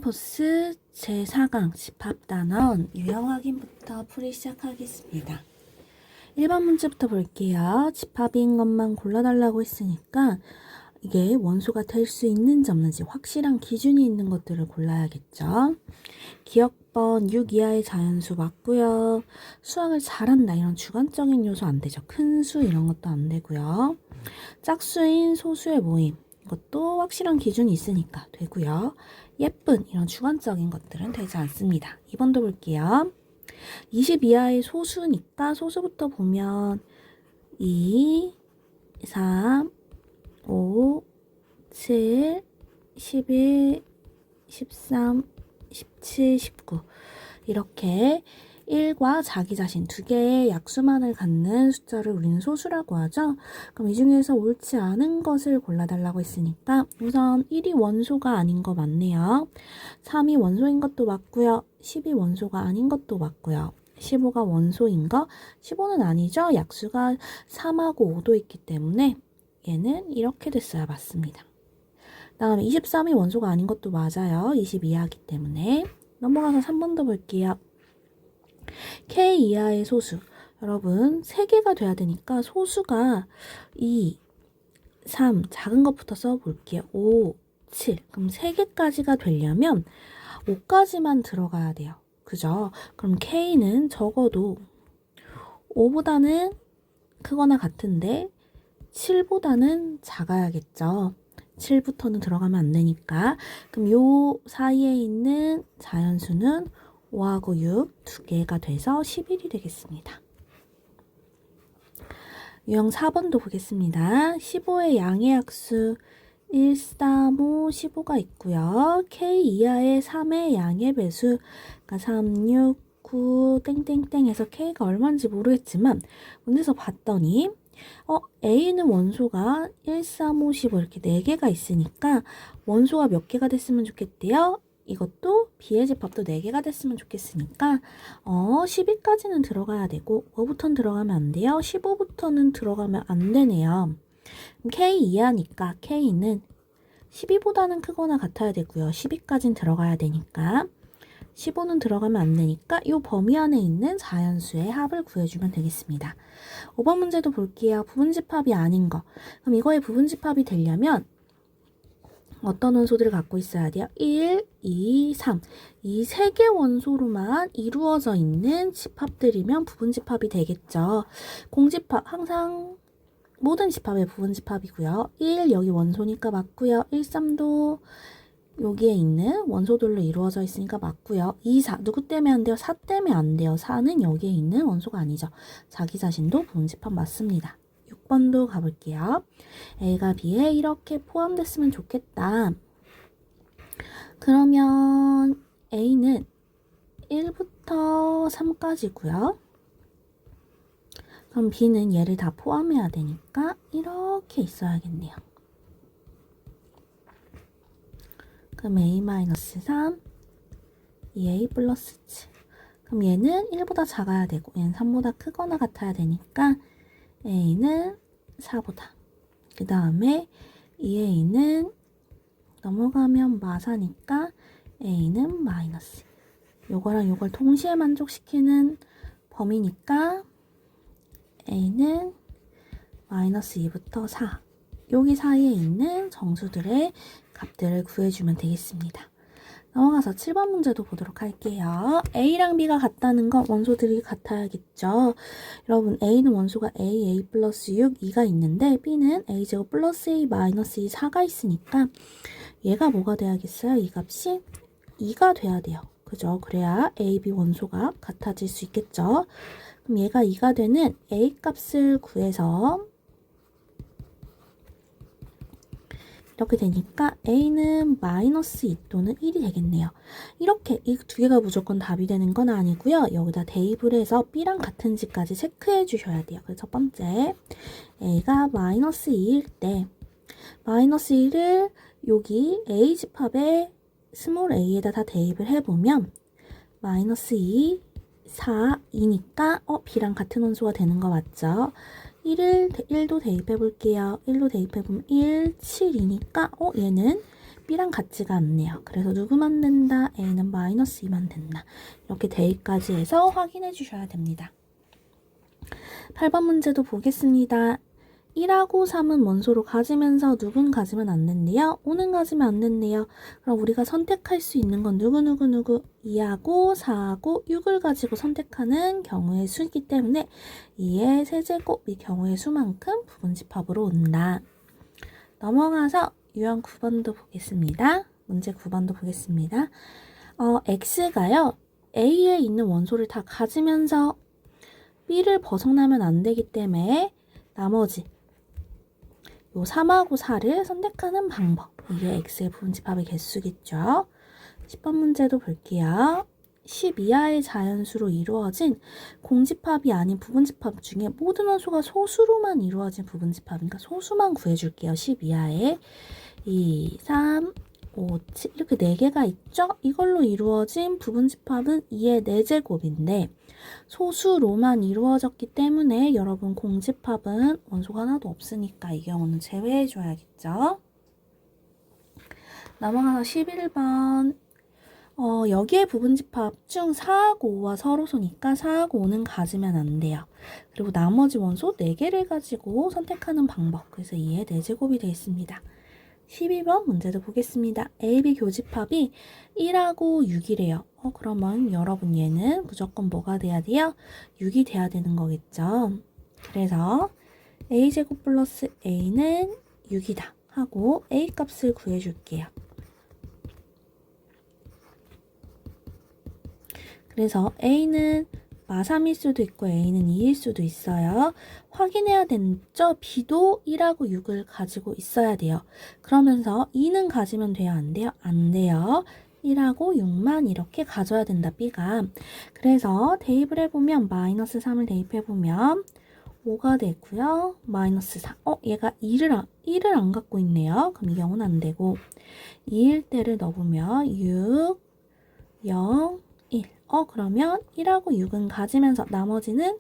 포스 제4강 집합단원 유형 확인부터 풀이 시작하겠습니다. 1번 문제부터 볼게요. 집합인 것만 골라달라고 했으니까 이게 원소가 될 수 있는지 없는지 확실한 기준이 있는 것들을 골라야겠죠. 기억번 6 이하의 자연수 맞고요. 수학을 잘한다 이런 주관적인 요소 안 되죠. 큰 수 이런 것도 안 되고요. 짝수인 소수의 모임 이것도 확실한 기준이 있으니까 되고요. 예쁜 이런 주관적인 것들은 되지 않습니다. 2번도 볼게요. 20 이하의 소수니까 소수부터 보면 2, 3, 5, 7, 11, 13, 17, 19 이렇게 1과 자기 자신 두 개의 약수만을 갖는 숫자를 우리는 소수라고 하죠. 그럼 이 중에서 옳지 않은 것을 골라달라고 했으니까 우선 1이 원소가 아닌 거 맞네요. 3이 원소인 것도 맞고요. 10이 원소가 아닌 것도 맞고요. 15가 원소인 거, 15는 아니죠. 약수가 3하고 5도 있기 때문에 얘는 이렇게 됐어야 맞습니다. 다음에 23이 원소가 아닌 것도 맞아요. 22하기 때문에. 넘어가서 3번 더 볼게요. K 이하의 소수. 여러분 3개가 돼야 되니까 소수가 2, 3 작은 것부터 써볼게요. 5, 7 그럼 3개까지가 되려면 5까지만 들어가야 돼요. 그죠? 그럼 K는 적어도 5보다는 크거나 같은데 7보다는 작아야겠죠. 7부터는 들어가면 안 되니까 그럼 요 사이에 있는 자연수는 5하고 6 두 개가 돼서 11이 되겠습니다. 유형 4번도 보겠습니다. 15의 양의 약수 1, 3, 5, 15가 있고요. K 이하의 3의 양의 배수 그러니까 3, 6, 9 땡땡땡 해서 K가 얼마인지 모르겠지만 문제에서 봤더니 A는 원소가 1, 3, 5, 15 이렇게 4개가 있으니까 원소가 몇 개가 됐으면 좋겠대요? 이것도 B의 집합도 4개가 됐으면 좋겠으니까 12까지는 들어가야 되고 5부터는 들어가면 안 돼요. 15부터는 들어가면 안 되네요. K 이하니까 K는 12보다는 크거나 같아야 되고요. 12까지는 들어가야 되니까 15는 들어가면 안 되니까 이 범위 안에 있는 자연수의 합을 구해주면 되겠습니다. 5번 문제도 볼게요. 부분집합이 아닌 거. 그럼 이거의 부분집합이 되려면 어떤 원소들을 갖고 있어야 돼요? 1, 2, 3. 이 3개 원소로만 이루어져 있는 집합들이면 부분집합이 되겠죠. 공집합 항상 모든 집합의 부분집합이고요. 1 여기 원소니까 맞고요. 1, 3도 여기에 있는 원소들로 이루어져 있으니까 맞고요. 2, 4 누구 때문에 안 돼요? 4 때문에 안 돼요. 4는 여기에 있는 원소가 아니죠. 자기 자신도 부분집합 맞습니다. 6번도 가볼게요. A가 B에 이렇게 포함됐으면 좋겠다. 그러면 A는 1부터 3까지고요. 그럼 B는 얘를 다 포함해야 되니까 이렇게 있어야겠네요. 그럼 A-3, 2A 플러스 7. 그럼 얘는 1보다 작아야 되고 얘는 3보다 크거나 같아야 되니까 A는 4보다. 그 다음에 2A는 넘어가면 마사니까 A는 마이너스. 요거랑 요걸 동시에 만족시키는 범위니까 A는 마이너스 2부터 4. 여기 사이에 있는 정수들의 값들을 구해주면 되겠습니다. 넘어가서 7번 문제도 보도록 할게요. A랑 B가 같다는 건 원소들이 같아야겠죠. 여러분 A는 원소가 A 플러스 6, 2가 있는데 B는 A제곱 플러스 A 마이너스 2, 4가 있으니까 얘가 뭐가 돼야겠어요? 이 값이 2가 돼야 돼요. 그죠? 그래야 A, B 원소가 같아질 수 있겠죠. 그럼 얘가 2가 되는 A 값을 구해서 이렇게 되니까 A는 마이너스 2 또는 1이 되겠네요. 이렇게 이 두 개가 무조건 답이 되는 건 아니고요. 여기다 대입을 해서 B랑 같은지까지 체크해 주셔야 돼요. 그래서 첫 번째 A가 마이너스 2일 때 마이너스 1을 여기 A 집합의 스몰 a에다 다 대입을 해보면 마이너스 2, 4, 2니까 B랑 같은 원소가 되는 거 맞죠? 1도 대입해 볼게요. 1도 대입해 보면 1, 7이니까 얘는 B랑 같지가 않네요. 그래서 누구만 된다? A는 마이너스 2만 된다. 이렇게 대입까지 해서 확인해 주셔야 됩니다. 8번 문제도 보겠습니다. 1하고 3은 원소로 가지면서 누군 가지면 안 된대요. 5는 가지면 안 된대요. 그럼 우리가 선택할 수 있는 건 누구? 2하고 4하고 6을 가지고 선택하는 경우의 수이기 때문에 2의 세제곱이 경우의 수만큼 부분집합으로 온다. 넘어가서 유형 9번도 보겠습니다. 문제 9번도 보겠습니다. X가요. A에 있는 원소를 다 가지면서 B를 벗어나면 안 되기 때문에 나머지 요 3하고 4를 선택하는 방법. 이게 X의 부분집합의 개수겠죠. 10번 문제도 볼게요. 12하의 자연수로 이루어진 공집합이 아닌 부분집합 중에 모든 원소가 소수로만 이루어진 부분집합이니까 소수만 구해줄게요. 12하에 2, 3, 5, 7 이렇게 4개가 있죠? 이걸로 이루어진 부분집합은 2의 4제곱인데 소수로만 이루어졌기 때문에 여러분 공집합은 원소가 하나도 없으니까 이 경우는 제외해줘야겠죠? 넘어가서 11번 여기에 부분집합 중 4하고 5와 서로소니까 4하고 5는 가지면 안 돼요. 그리고 나머지 원소 4개를 가지고 선택하는 방법. 그래서 2의 4제곱이 되어 있습니다. 12번 문제도 보겠습니다. AB 교집합이 1하고 6이래요. 그러면 여러분 얘는 무조건 뭐가 돼야 돼요? 6이 돼야 되는 거겠죠. 그래서 A제곱 플러스 A는 6이다 하고 A 값을 구해줄게요. 그래서 A는 마3일 수도 있고 A는 2일 수도 있어요. 확인해야 되죠? B도 1하고 6을 가지고 있어야 돼요. 그러면서 2는 가지면 돼요? 안 돼요? 안 돼요. 1하고 6만 이렇게 가져야 된다, B가. 그래서 대입을 해보면 마이너스 3을 대입해보면 5가 되고요. 마이너스 4. 얘가 1을 안 갖고 있네요. 그럼 이 경우는 안 되고 2일 때를 넣어보면 6, 0, 1. 그러면 1하고 6은 가지면서 나머지는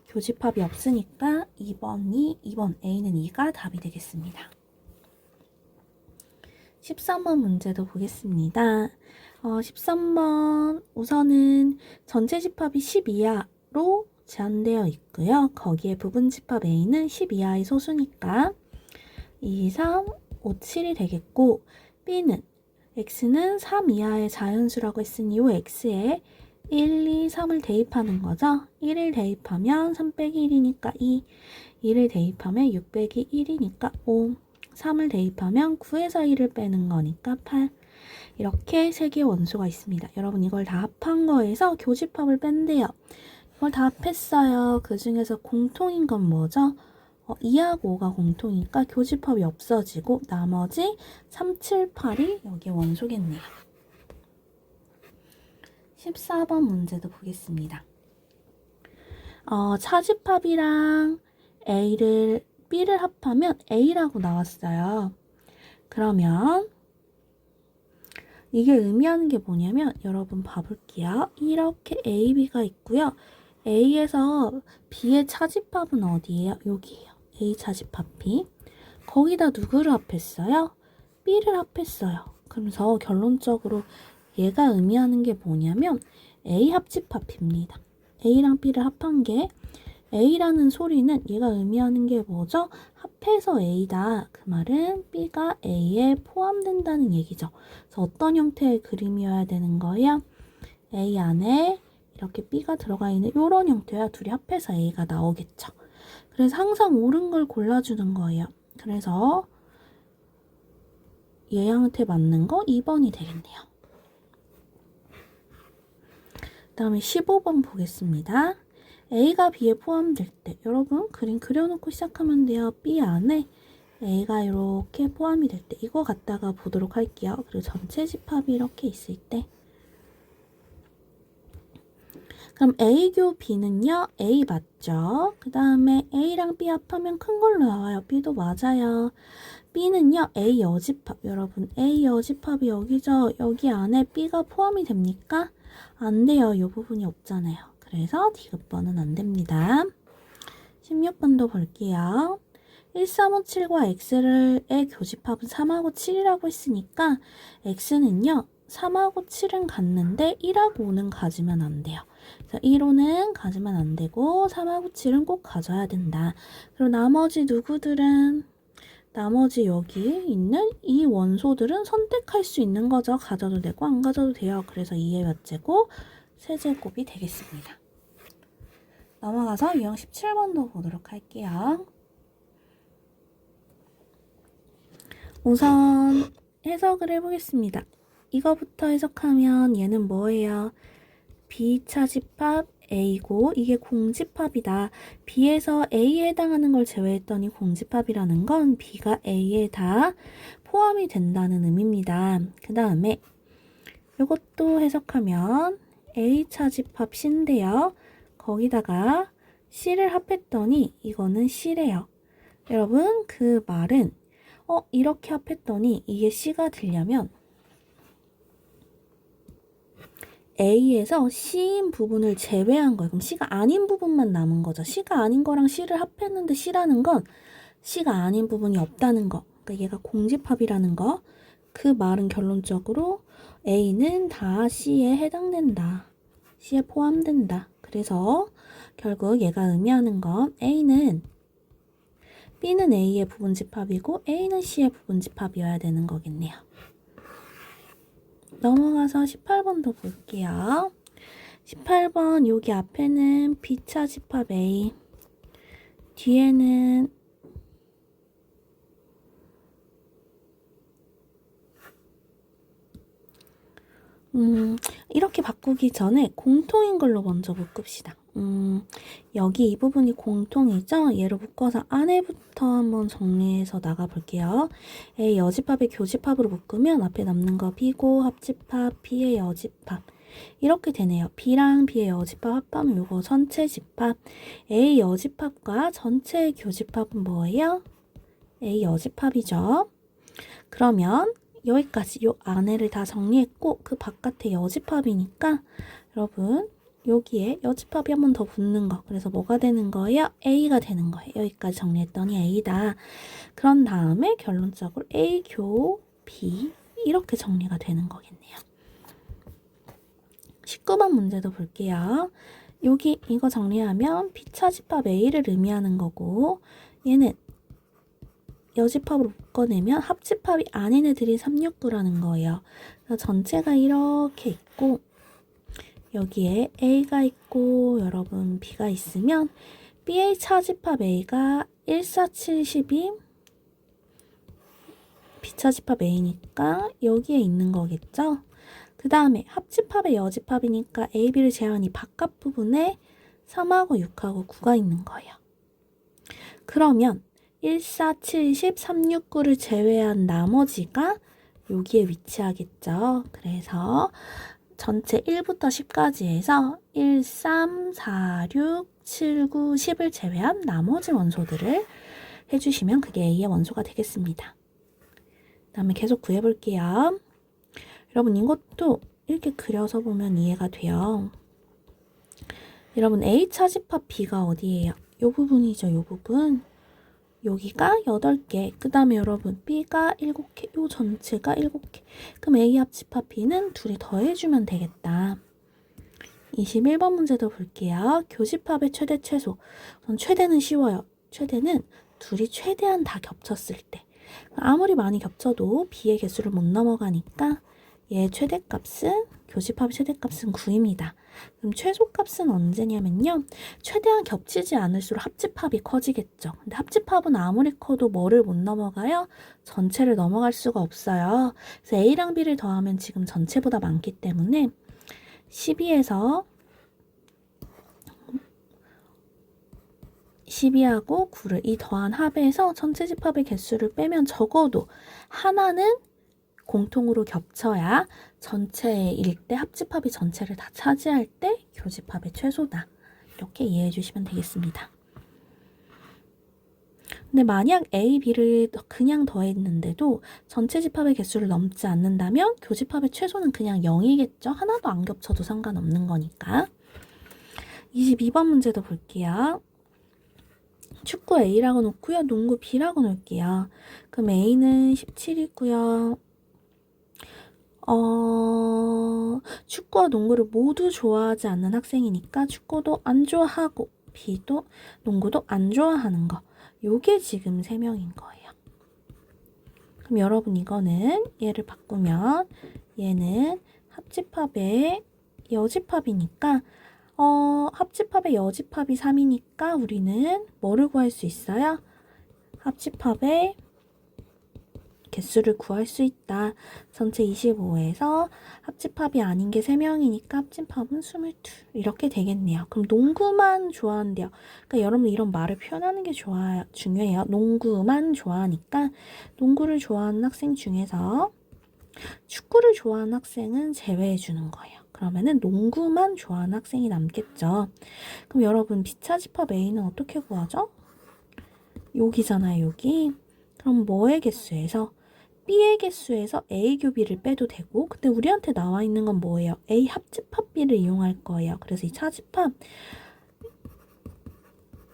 교집합이 없으니까 2번 A는 2가 답이 되겠습니다. 13번 문제도 보겠습니다. 13번 우선은 전체 집합이 12하로 제한되어 있고요. 거기에 부분집합 A는 12하의 소수니까 2, 3, 5, 7이 되겠고 B는 X는 3 이하의 자연수라고 했으니 이 X에 1, 2, 3을 대입하는 거죠. 1을 대입하면 3 빼기 1이니까 2, 2를 대입하면 6 빼기 1이니까 5, 3을 대입하면 9에서 1을 빼는 거니까 8. 이렇게 3개의 원소가 있습니다. 여러분 이걸 다 합한 거에서 교집합을 뺀대요. 이걸 다 합했어요. 그 중에서 공통인 건 뭐죠? 2하고 5가 공통이니까 교집합이 없어지고 나머지 3, 7, 8이 여기에 원소겠네요. 14번 문제도 보겠습니다. 차집합이랑 B를 합하면 A라고 나왔어요. 그러면 이게 의미하는 게 뭐냐면 여러분 봐볼게요. 이렇게 A, B가 있고요. A에서 B의 차집합은 어디예요? 여기예요. A 차집합 B. 거기다 누구를 합했어요? B를 합했어요. 그래서 결론적으로 얘가 의미하는 게 뭐냐면 A 합집합입니다. A랑 B를 합한 게 A라는 소리는 얘가 의미하는 게 뭐죠? 합해서 A다. 그 말은 B가 A에 포함된다는 얘기죠. 그래서 어떤 형태의 그림이어야 되는 거예요? A 안에 이렇게 B가 들어가 있는 이런 형태야 둘이 합해서 A가 나오겠죠. 그래서 항상 옳은 걸 골라주는 거예요. 그래서 얘한테 맞는 거 2번이 되겠네요. 그 다음에 15번 보겠습니다. A가 B에 포함될 때 여러분 그림 그려놓고 시작하면 돼요. B 안에 A가 이렇게 포함이 될 때 이거 갖다가 보도록 할게요. 그리고 전체 집합이 이렇게 있을 때 그럼 A교 B는요. A 맞죠? 그 다음에 A랑 B 합하면 큰 걸로 나와요. B도 맞아요. B는요. A 여집합. 여러분 A 여집합이 여기죠? 여기 안에 B가 포함이 됩니까? 안 돼요. 이 부분이 없잖아요. 그래서 디귿번은 안 됩니다. 16번도 볼게요. 1357과 x의 교집합은 3하고 7이라고 했으니까 x는요. 3하고 7은 같는데 1하고 5는 가지면 안 돼요. 그래서 1, 5는 가지면 안 되고 3하고 7은 꼭 가져야 된다. 그리고 나머지 누구들은 나머지 여기 있는 이 원소들은 선택할 수 있는 거죠. 가져도 되고 안 가져도 돼요. 그래서 2의 몇 제곱? 세제곱이 되겠습니다. 넘어가서 유형 17번도 보도록 할게요. 우선 해석을 해보겠습니다. 이거부터 해석하면 얘는 뭐예요? B차 집합 A고 이게 공집합이다. B에서 A에 해당하는 걸 제외했더니 공집합이라는 건 B가 A에 다 포함이 된다는 의미입니다. 그 다음에 이것도 해석하면 A차 집합 C인데요. 거기다가 C를 합했더니 이거는 C래요. 여러분 그 말은 이렇게 합했더니 이게 C가 되려면 A에서 C인 부분을 제외한 거예요. 그럼 C가 아닌 부분만 남은 거죠. C가 아닌 거랑 C를 합했는데 C라는 건 C가 아닌 부분이 없다는 거. 그러니까 얘가 공집합이라는 거. 그 말은 결론적으로 A는 다 C에 해당된다. C에 포함된다. 그래서 결국 얘가 의미하는 건 B는 A의 부분집합이고 A는 C의 부분집합이어야 되는 거겠네요. 넘어가서 18번도 볼게요. 18번 여기 앞에는 B차 집합 A, 뒤에는 이렇게 바꾸기 전에 공통인 걸로 먼저 묶읍시다. 여기 이 부분이 공통이죠? 얘를 묶어서 안에부터 한번 정리해서 나가볼게요. A 여집합의 교집합으로 묶으면 앞에 남는 거 B고 합집합, B의 여집합. 이렇게 되네요. B랑 B의 여집합 합하면 요거 전체 집합. A 여집합과 전체의 교집합은 뭐예요? A 여집합이죠. 그러면 여기까지 요 안에를 다 정리했고 그 바깥에 여집합이니까 여러분 여기에 여집합이 한 번 더 붙는 거. 그래서 뭐가 되는 거예요? A가 되는 거예요. 여기까지 정리했더니 A다. 그런 다음에 결론적으로 A 교 B 이렇게 정리가 되는 거겠네요. 19번 문제도 볼게요. 여기 이거 정리하면 B차 집합 A를 의미하는 거고 얘는 여집합으로 묶어내면 합집합이 아닌 애들이 369라는 거예요. 그래서 전체가 이렇게 있고 여기에 A가 있고 여러분 B가 있으면 B의 차집합 A가 1472 B차집합 A니까 여기에 있는 거겠죠. 그 다음에 합집합의 여집합이니까 A, B를 제외한 이 바깥 부분에 3하고 6하고 9가 있는 거예요. 그러면 1470, 369를 제외한 나머지가 여기에 위치하겠죠. 그래서 전체 1부터 10까지 해서 1, 3, 4, 6, 7, 9, 10을 제외한 나머지 원소들을 해주시면 그게 A의 원소가 되겠습니다. 그 다음에 계속 구해볼게요. 여러분 이것도 이렇게 그려서 보면 이해가 돼요. 여러분 A 차집합 B가 어디예요? 이 부분이죠. 이 부분. 여기가 8개. 그 다음에 여러분 B가 7개. 요 전체가 7개. 그럼 A 합집합 B는 둘이 더해주면 되겠다. 21번 문제도 볼게요. 교집합의 최대 최소. 최대는 쉬워요. 최대는 둘이 최대한 다 겹쳤을 때. 아무리 많이 겹쳐도 B의 개수를 못 넘어가니까 얘 최대값은 교집합의 최대값은 9입니다. 그럼 최소값은 언제냐면요. 최대한 겹치지 않을수록 합집합이 커지겠죠. 근데 합집합은 아무리 커도 뭐를 못 넘어가요? 전체를 넘어갈 수가 없어요. 그래서 A랑 B를 더하면 지금 전체보다 많기 때문에 12에서 12하고 9를 이 더한 합에서 전체 집합의 개수를 빼면 적어도 하나는 공통으로 겹쳐야 전체일 때 합집합이 전체를 다 차지할 때 교집합의 최소다. 이렇게 이해해 주시면 되겠습니다. 근데 만약 A, B를 그냥 더했는데도 전체 집합의 개수를 넘지 않는다면 교집합의 최소는 그냥 0이겠죠. 하나도 안 겹쳐도 상관없는 거니까. 22번 문제도 볼게요. 축구 A라고 놓고요. 농구 B라고 놓을게요. 그럼 A는 17이고요. 축구와 농구를 모두 좋아하지 않는 학생이니까 축구도 안 좋아하고 B도 농구도 안 좋아하는 거. 요게 지금 3명인 거예요. 그럼 여러분 이거는 얘를 바꾸면 얘는 합집합의 여집합이니까 합집합의 여집합이 3이니까 우리는 뭐를 구할 수 있어요? 합집합의 개수를 구할 수 있다. 전체 25에서 합집합이 아닌 게 3명이니까 합집합은 22. 이렇게 되겠네요. 그럼 농구만 좋아한대요. 그러니까 여러분 이런 말을 표현하는 게 중요해요. 농구만 좋아하니까 농구를 좋아하는 학생 중에서 축구를 좋아하는 학생은 제외해 주는 거예요. 그러면은 농구만 좋아하는 학생이 남겠죠. 그럼 여러분 B차집합 A는 어떻게 구하죠? 여기잖아요, 여기. 그럼 뭐의 개수에서? B의 개수에서 A 교비를 빼도 되고, 근데 우리한테 나와 있는 건 뭐예요? A 합집합 B를 이용할 거예요. 그래서 이 차집합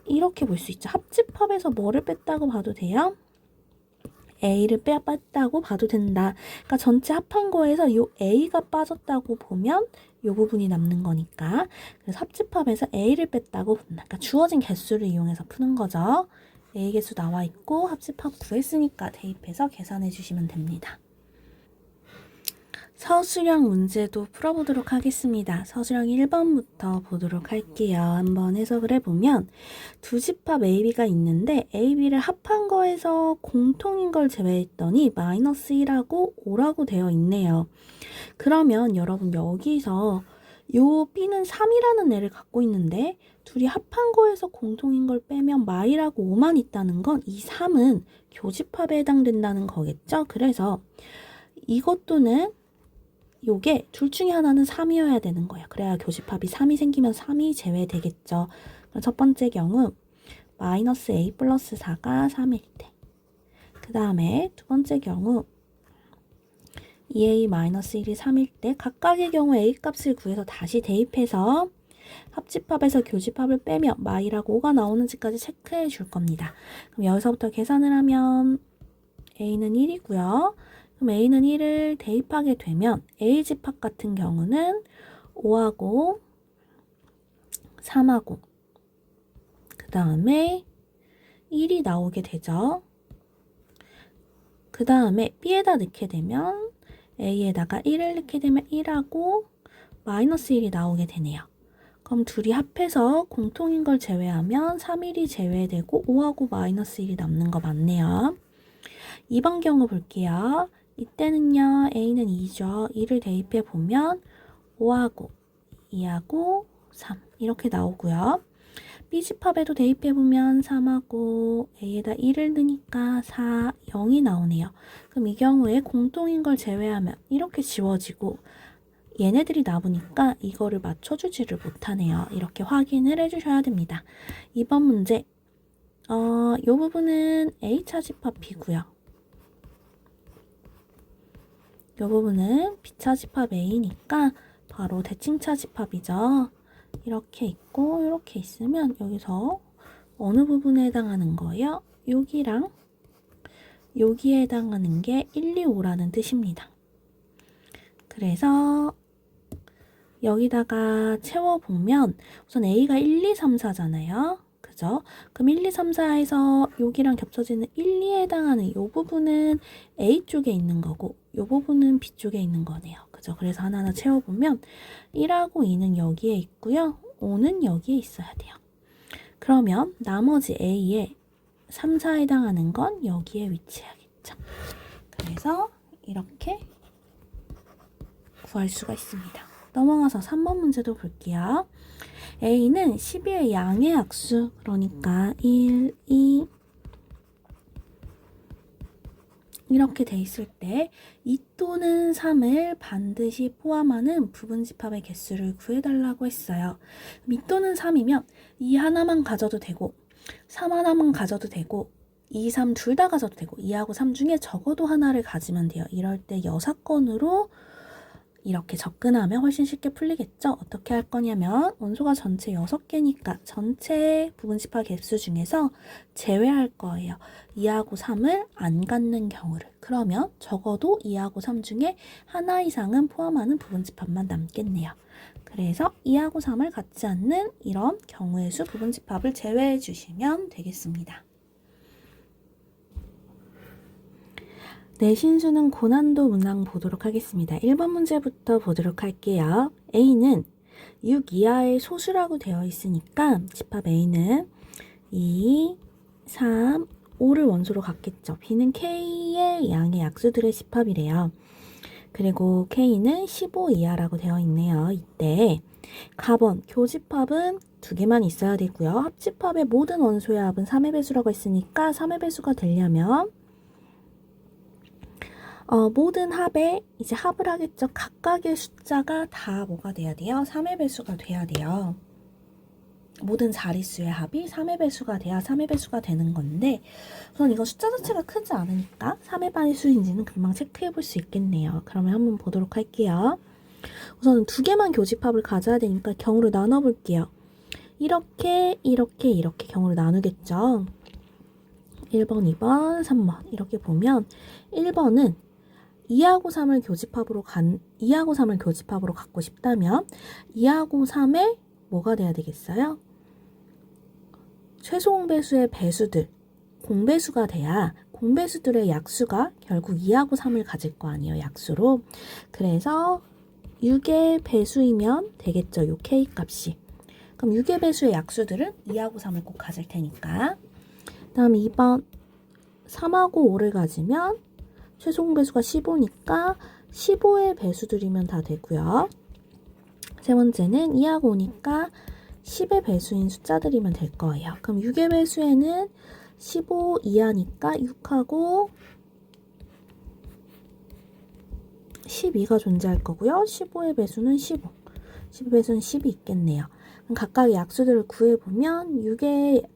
이렇게 볼 수 있죠. 합집합에서 뭐를 뺐다고 봐도 돼요? A를 뺐다고 봐도 된다. 그러니까 전체 합한 거에서 요 A가 빠졌다고 보면 요 부분이 남는 거니까. 그래서 합집합에서 A를 뺐다고 본다. 그러니까 주어진 개수를 이용해서 푸는 거죠. A 개수 나와 있고 합집합 구했으니까 대입해서 계산해 주시면 됩니다. 서술형 문제도 풀어보도록 하겠습니다. 서술형 1번부터 보도록 할게요. 한번 해석을 해보면 두 집합 AB가 있는데 AB를 합한 거에서 공통인 걸 제외했더니 마이너스 1하고 5라고 되어 있네요. 그러면 여러분 여기서 요 B는 3이라는 애를 갖고 있는데 둘이 합한 거에서 공통인 걸 빼면 마이라고 5만 있다는 건 이 3은 교집합에 해당된다는 거겠죠? 그래서 이것도는 요게 둘 중에 하나는 3이어야 되는 거예요. 그래야 교집합이 3이 생기면 3이 제외되겠죠. 첫 번째 경우 마이너스 A 플러스 4가 3일 때. 그 다음에 두 번째 경우 2A 마이너스 1이 3일 때 각각의 경우 A 값을 구해서 다시 대입해서 합집합에서 교집합을 빼면 마이라고 5가 나오는지까지 체크해 줄 겁니다. 그럼 여기서부터 계산을 하면 A는 1이고요. 그럼 A는 1을 대입하게 되면 A 집합 같은 경우는 5하고 3하고 그 다음에 1이 나오게 되죠. 그 다음에 B에다 넣게 되면 A에다가 1을 넣게 되면 1하고 마이너스 1이 나오게 되네요. 그럼 둘이 합해서 공통인 걸 제외하면 3일이 제외되고 5하고 마이너스 1이 남는 거 맞네요. 2번 경우 볼게요. 이때는요. A는 2죠. 2를 대입해 보면 5하고 2하고 3 이렇게 나오고요. B집합에도 대입해 보면 3하고 A에다 1을 넣으니까 4, 0이 나오네요. 그럼 이 경우에 공통인 걸 제외하면 이렇게 지워지고 얘네들이 남으니까 이거를 맞춰주지를 못하네요. 이렇게 확인을 해주셔야 됩니다. 2번 문제 이 부분은 A차집합 B고요. 이 부분은 B차집합 A니까 바로 대칭차집합이죠. 이렇게 있고 이렇게 있으면 여기서 어느 부분에 해당하는 거예요? 여기랑 여기에 해당하는 게 1, 2, 5라는 뜻입니다. 그래서 여기다가 채워보면 우선 A가 1, 2, 3, 4잖아요. 그죠? 그럼 1, 2, 3, 4에서 여기랑 겹쳐지는 1, 2에 해당하는 이 부분은 A 쪽에 있는 거고 이 부분은 B 쪽에 있는 거네요. 그죠? 그래서 하나하나 채워보면 1하고 2는 여기에 있고요. 5는 여기에 있어야 돼요. 그러면 나머지 A에 3, 4에 해당하는 건 여기에 위치해야겠죠. 그래서 이렇게 구할 수가 있습니다. 넘어가서 3번 문제도 볼게요. A는 12의 양의 약수, 그러니까 1, 2 이렇게 돼 있을 때 2 또는 3을 반드시 포함하는 부분집합의 개수를 구해달라고 했어요. 2 또는 3이면 2 하나만 가져도 되고 3 하나만 가져도 되고 2, 3 둘 다 가져도 되고 2하고 3 중에 적어도 하나를 가지면 돼요. 이럴 때 여사건으로 이렇게 접근하면 훨씬 쉽게 풀리겠죠? 어떻게 할 거냐면 원소가 전체 6개니까 전체 부분집합 개수 중에서 제외할 거예요. 2하고 3을 안 갖는 경우를. 그러면 적어도 2하고 3 중에 하나 이상은 포함하는 부분집합만 남겠네요. 그래서 2하고 3을 갖지 않는 이런 경우의 수 부분집합을 제외해 주시면 되겠습니다. 내신수는 고난도 문항 보도록 하겠습니다. 1번 문제부터 보도록 할게요. A는 6 이하의 소수라고 되어 있으니까 집합 A는 2, 3, 5를 원소로 갖겠죠. B는 K의 양의 약수들의 집합이래요. 그리고 K는 15 이하라고 되어 있네요. 이때 가번, 교집합은 2개만 있어야 되고요. 합집합의 모든 원소의 합은 3의 배수라고 했으니까 3의 배수가 되려면 모든 합에 이제 합을 하겠죠. 각각의 숫자가 다 뭐가 돼야 돼요? 3의 배수가 돼야 돼요. 모든 자릿수의 합이 3의 배수가 돼야 3의 배수가 되는 건데 우선 이거 숫자 자체가 크지 않으니까 3의 배수인지는 금방 체크해 볼 수 있겠네요. 그러면 한번 보도록 할게요. 우선은 2개만 교집합을 가져야 되니까 경우를 나눠 볼게요. 이렇게 경우를 나누겠죠. 1번, 2번, 3번 이렇게 보면 1번은 2하고 3을 교집합으로 갖고 싶다면 2하고 3에 뭐가 돼야 되겠어요? 최소 공배수의 배수들, 공배수가 돼야 공배수들의 약수가 결국 2하고 3을 가질 거 아니에요, 약수로. 그래서 6의 배수이면 되겠죠, 요 K 값이. 그럼 6의 배수의 약수들은 2하고 3을 꼭 가질 테니까. 다음 2번 3하고 5를 가지면 최소 공배수가 15니까 15의 배수들이면 다 되고요. 세 번째는 2하고 5니까 10의 배수인 숫자들이면 될 거예요. 그럼 6의 배수에는 15 이하니까 6하고 12가 존재할 거고요. 15의 배수는 15. 10의 배수는 10이 있겠네요. 그럼 각각의 약수들을 구해보면 6의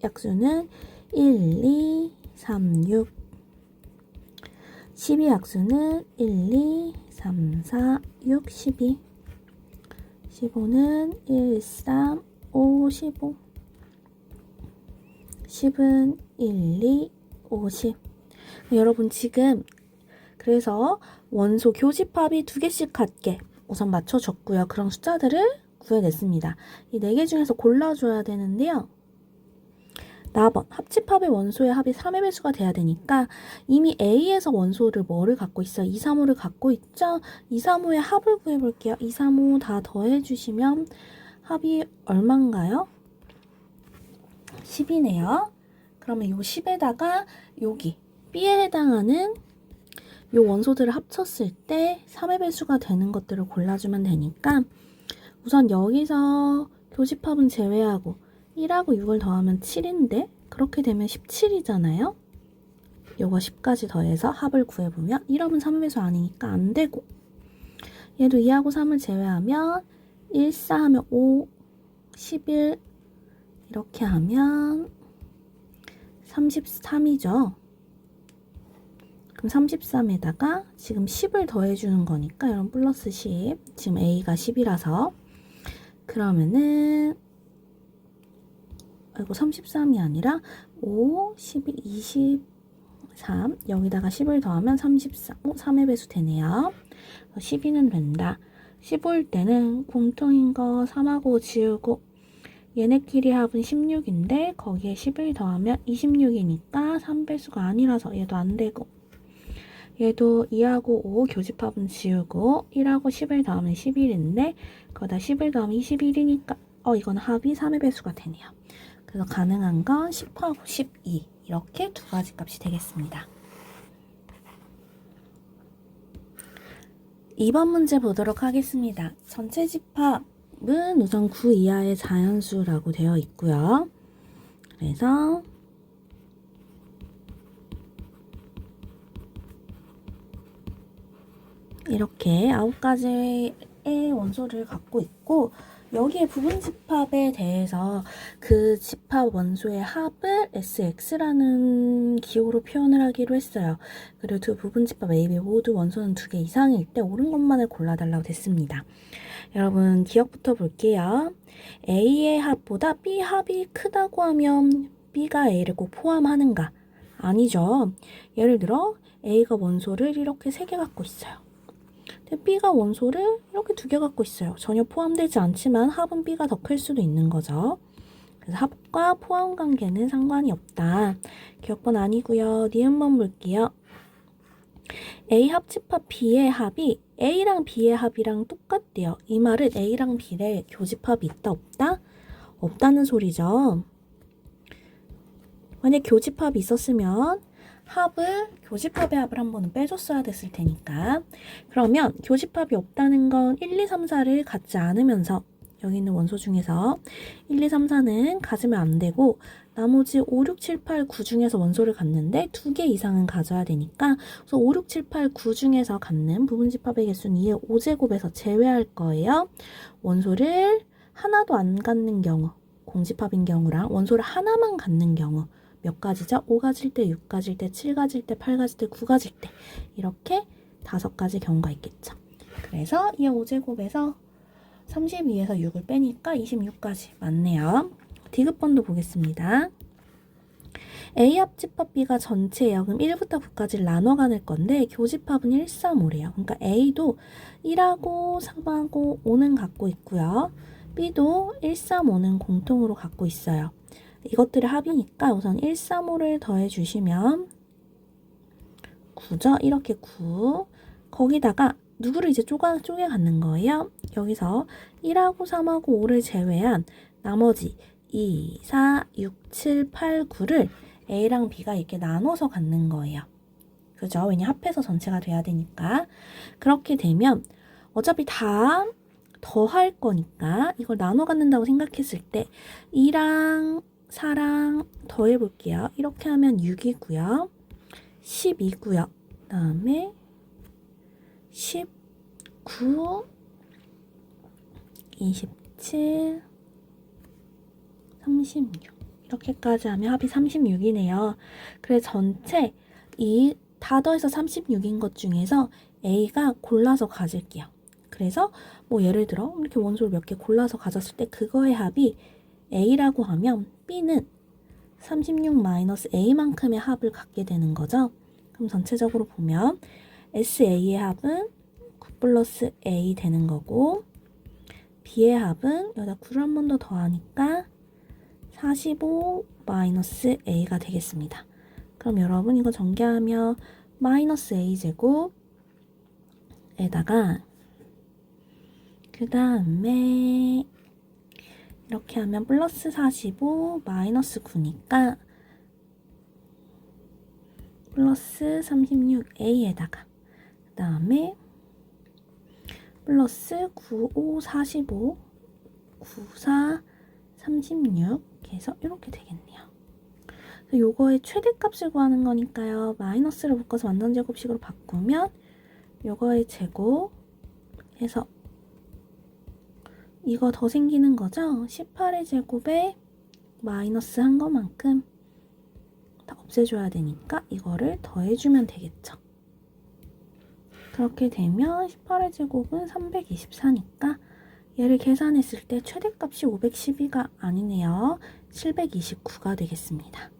약수는 1, 2, 3, 6. 12 약수는 1, 2, 3, 4, 6, 12. 15는 1, 3, 5, 15. 10은 1, 2, 5, 10. 여러분 지금 그래서 원소 교집합이 2개씩 갖게 우선 맞춰줬고요. 그런 숫자들을 구해냈습니다. 이 4개 중에서 골라줘야 되는데요. 4번 합집합의 원소의 합이 3의 배수가 돼야 되니까 이미 A에서 원소를 뭐를 갖고 있어요? 2, 3, 5를 갖고 있죠? 2, 3, 5의 합을 구해볼게요. 2, 3, 5 다 더해주시면 합이 얼마인가요? 10이네요. 그러면 요 10에다가 여기 B에 해당하는 요 원소들을 합쳤을 때 3의 배수가 되는 것들을 골라주면 되니까 우선 여기서 교집합은 제외하고 1하고 6을 더하면 7인데 그렇게 되면 17이잖아요. 요거 10까지 더해서 합을 구해보면 1합은 3의 배수 아니니까 안되고 얘도 2하고 3을 제외하면 1, 4 하면 5, 11 이렇게 하면 33이죠. 그럼 33에다가 지금 10을 더해주는 거니까 여러분 플러스 10 지금 A가 10이라서 그러면은 아이고 33이 아니라 5, 12, 23 여기다가 10을 더하면 34 3의 배수 되네요. 12는 된다. 15일 때는 공통인 거 3하고 지우고 얘네끼리 합은 16인데 거기에 10을 더하면 26이니까 3배수가 아니라서 얘도 안되고 얘도 2하고 5 교집합은 지우고 1하고 10을 더하면 11인데 거기다 10을 더하면 21이니까 이건 합이 3의 배수가 되네요. 그래서 가능한 건 10하고 12 이렇게 2가지 값이 되겠습니다. 2번 문제 보도록 하겠습니다. 전체 집합은 우선 9 이하의 자연수라고 되어 있고요. 그래서 이렇게 9가지의 원소를 갖고 있고 여기에 부분집합에 대해서 그 집합 원소의 합을 SX라는 기호로 표현을 하기로 했어요. 그리고 두 부분집합 A, B 모두 원소는 2개 이상일 때 옳은 것만을 골라달라고 됐습니다. 여러분 기억부터 볼게요. A의 합보다 B 합이 크다고 하면 B가 A를 꼭 포함하는가? 아니죠. 예를 들어 A가 원소를 이렇게 3개 갖고 있어요. 근데 B가 원소를 이렇게 2개 갖고 있어요. 전혀 포함되지 않지만 합은 B가 더 클 수도 있는 거죠. 그래서 합과 포함 관계는 상관이 없다. 기억번 아니고요. 니은번 볼게요. A 합집합 B의 합이 A랑 B의 합이랑 똑같대요. 이 말은 A랑 B의 교집합이 있다 없다? 없다는 소리죠. 만약 교집합이 있었으면 교집합의 합을 한 번은 빼줬어야 됐을 테니까. 그러면 교집합이 없다는 건 1, 2, 3, 4를 갖지 않으면서 여기 있는 원소 중에서 1, 2, 3, 4는 가지면 안 되고 나머지 5, 6, 7, 8, 9 중에서 원소를 갖는데 2개 이상은 가져야 되니까 그래서 5, 6, 7, 8, 9 중에서 갖는 부분집합의 개수는 2의 5제곱에서 제외할 거예요. 원소를 하나도 안 갖는 경우, 공집합인 경우랑 원소를 하나만 갖는 경우 몇 가지죠? 5 가질 때, 6 가질 때, 7 가질 때, 8 가질 때, 9 가질 때 이렇게 5가지 경우가 있겠죠. 그래서 2의 5제곱에서 32에서 6을 빼니까 26까지 맞네요. 디귿번도 보겠습니다. A 합집합 B가 전체예요. 그럼 1부터 9까지를 나눠 가는 건데 교집합은 1, 3, 5래요. 그러니까 A도 1하고 3하고 5는 갖고 있고요. B도 1, 3, 5는 공통으로 갖고 있어요. 이것들의 합이니까 우선 1, 3, 5를 더해 주시면 9죠? 이렇게 9. 거기다가 누구를 이제 쪼개 갖는 거예요? 여기서 1하고 3하고 5를 제외한 나머지 2, 4, 6, 7, 8, 9를 A랑 B가 이렇게 나눠서 갖는 거예요. 그죠? 왜냐 합해서 전체가 돼야 되니까. 그렇게 되면 어차피 다 더할 거니까 이걸 나눠 갖는다고 생각했을 때 2랑 4랑 더해볼게요. 이렇게 하면 6이고요. 10이고요. 그 다음에 19, 27, 36 이렇게까지 하면 합이 36이네요. 그래서 전체 다 더해서 36인 것 중에서 A가 골라서 가질게요. 그래서 뭐 예를 들어 이렇게 원소를 몇 개 골라서 가졌을 때 그거의 합이 A라고 하면 B는 36-A만큼의 합을 갖게 되는 거죠. 그럼 전체적으로 보면 SA의 합은 9 플러스 A 되는 거고 B의 합은 여기다 9를 한 번 더 더하니까 45 A가 되겠습니다. 그럼 여러분 이거 전개하면 마이너스 A제곱에다가 그 다음에 이렇게 하면 플러스 45 마이너스 9니까 플러스 36A에다가 그 다음에 플러스 95 45 94 36 해서 이렇게 되겠네요. 요거의 최대값을 구하는 거니까요. 마이너스를 묶어서 완전 제곱식으로 바꾸면 요거의 제곱 해서 이거 더 생기는 거죠? 18의 제곱에 마이너스 한 거만큼 다 없애줘야 되니까 이거를 더해주면 되겠죠. 그렇게 되면 18의 제곱은 324니까 얘를 계산했을 때 최대값이 512가 아니네요. 729가 되겠습니다.